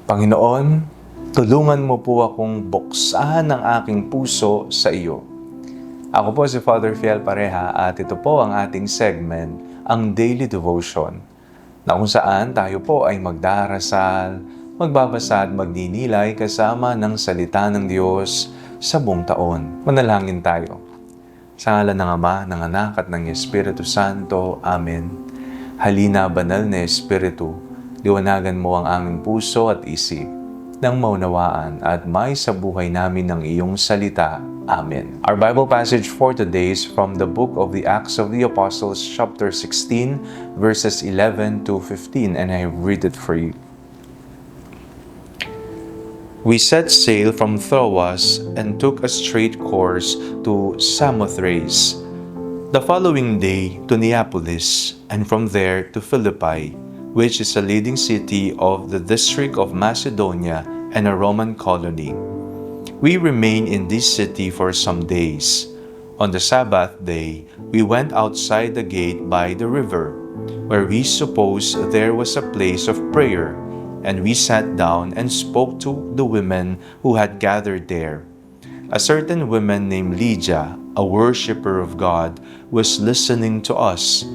Panginoon, tulungan mo po akong buksan ang aking puso sa iyo. Ako po si Father Fiel Pareha at ito po ang ating segment, ang Daily Devotion, na kung saan tayo po ay magdarasal, magbabasa at magninilay kasama ng salita ng Diyos sa buong taon. Manalangin tayo. Sa ngalan ng Ama, ng Anak at ng Espiritu Santo. Amen. Halina, banal na Espiritu, liwanagan mo ang aming puso at isip nang maunawaan at may sa buhay namin ng iyong salita. Amen. Our Bible passage for today is from the book of the Acts of the Apostles, chapter 16, verses 11 to 15, and I read it for you. We set sail from Troas and took a straight course to Samothrace. The following day to Neapolis, and from there to Philippi, which is a leading city of the district of Macedonia and a Roman colony. We remained in this city for some days. On the Sabbath day, we went outside the gate by the river, where we supposed there was a place of prayer, and we sat down and spoke to the women who had gathered there. A certain woman named Lydia, a worshipper of God, was listening to us.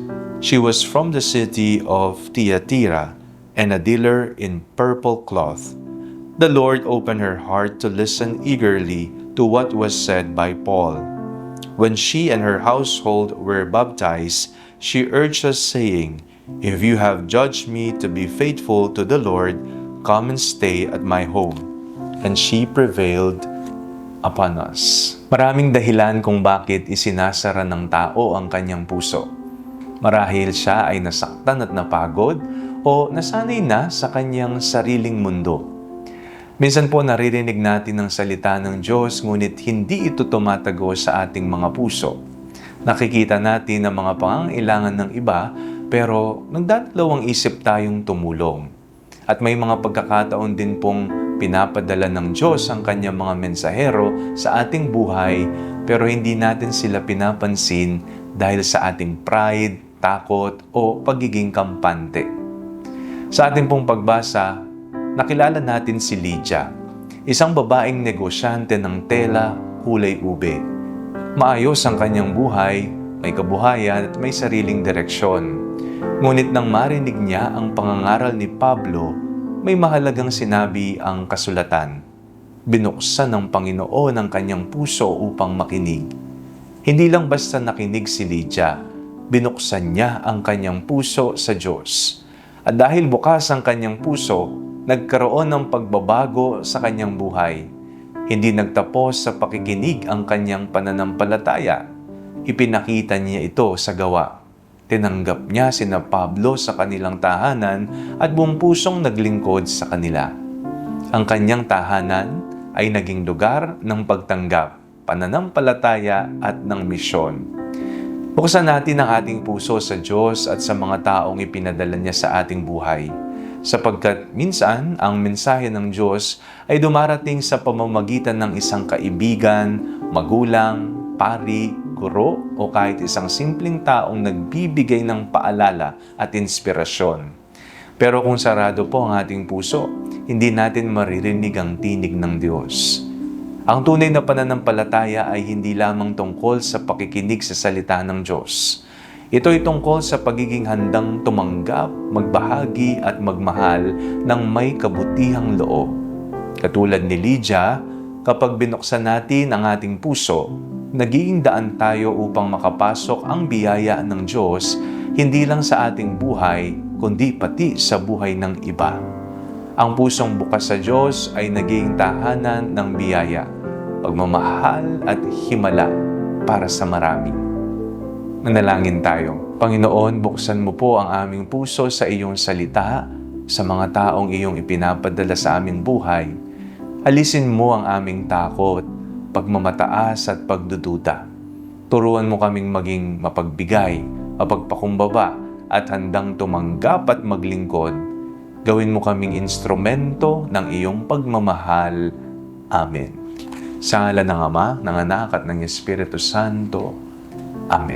She was from the city of Thyatira and a dealer in purple cloth. The Lord opened her heart to listen eagerly to what was said by Paul. When she and her household were baptized, she urged us, saying, "If you have judged me to be faithful to the Lord, come and stay at my home." And she prevailed upon us. Maraming dahilan kung bakit isinasara ng tao ang kanyang puso. Marahil siya ay nasaktan at napagod o nasanay na sa kanyang sariling mundo. Minsan po naririnig natin ang salita ng Diyos ngunit hindi ito tumatago sa ating mga puso. Nakikita natin ang mga pangangailangan ng iba pero nagdadalawang isip tayong tumulong. At may mga pagkakataon din pong pinapadala ng Diyos ang kanyang mga mensahero sa ating buhay pero hindi natin sila pinapansin dahil sa ating pride, takot o pagiging kampante. Sa ating pong pagbasa, nakilala natin si Lydia, isang babaeng negosyante ng tela, kulay ube. Maayos ang kanyang buhay, may kabuhayan at may sariling direksyon. Ngunit nang marinig niya ang pangangaral ni Pablo, may mahalagang sinabi ang kasulatan. Binuksan ng Panginoon ang kanyang puso upang makinig. Hindi lang basta nakinig si Lydia, binuksan niya ang kanyang puso sa Diyos. At dahil bukas ang kanyang puso, nagkaroon ng pagbabago sa kanyang buhay. Hindi nagtapos sa pakikinig ang kanyang pananampalataya. Ipinakita niya ito sa gawa. Tinanggap niya sina Pablo sa kanilang tahanan at buong pusong naglingkod sa kanila. Ang kanyang tahanan ay naging lugar ng pagtanggap, pananampalataya at ng misyon. Buksan natin ang ating puso sa Diyos at sa mga taong ipinadala niya sa ating buhay. Sapagkat minsan ang mensahe ng Diyos ay dumarating sa pamamagitan ng isang kaibigan, magulang, pari, guro o kahit isang simpleng taong nagbibigay ng paalala at inspirasyon. Pero kung sarado po ang ating puso, hindi natin maririnig ang tinig ng Diyos. Ang tunay na pananampalataya ay hindi lamang tungkol sa pakikinig sa salita ng Diyos. Ito ay tungkol sa pagiging handang tumanggap, magbahagi at magmahal ng may kabutihang loob. Katulad ni Lydia, kapag binuksan natin ang ating puso, nagiging daan tayo upang makapasok ang biyaya ng Diyos, hindi lang sa ating buhay, kundi pati sa buhay ng iba. Ang pusong bukas sa Diyos ay naging tahanan ng biyaya, pagmamahal at himala para sa marami. Manalangin tayo. Panginoon, buksan mo po ang aming puso sa iyong salita, sa mga taong iyong ipinapadala sa aming buhay. Alisin mo ang aming takot, pagmamataas at pagdududa. Turuan mo kaming maging mapagbigay, mapagpakumbaba at handang tumanggap at maglingkod. Gawin mo kaming instrumento ng iyong pagmamahal. Amen. Sa ngalan ng Ama, ng Anak at ng Espiritu Santo. Amen.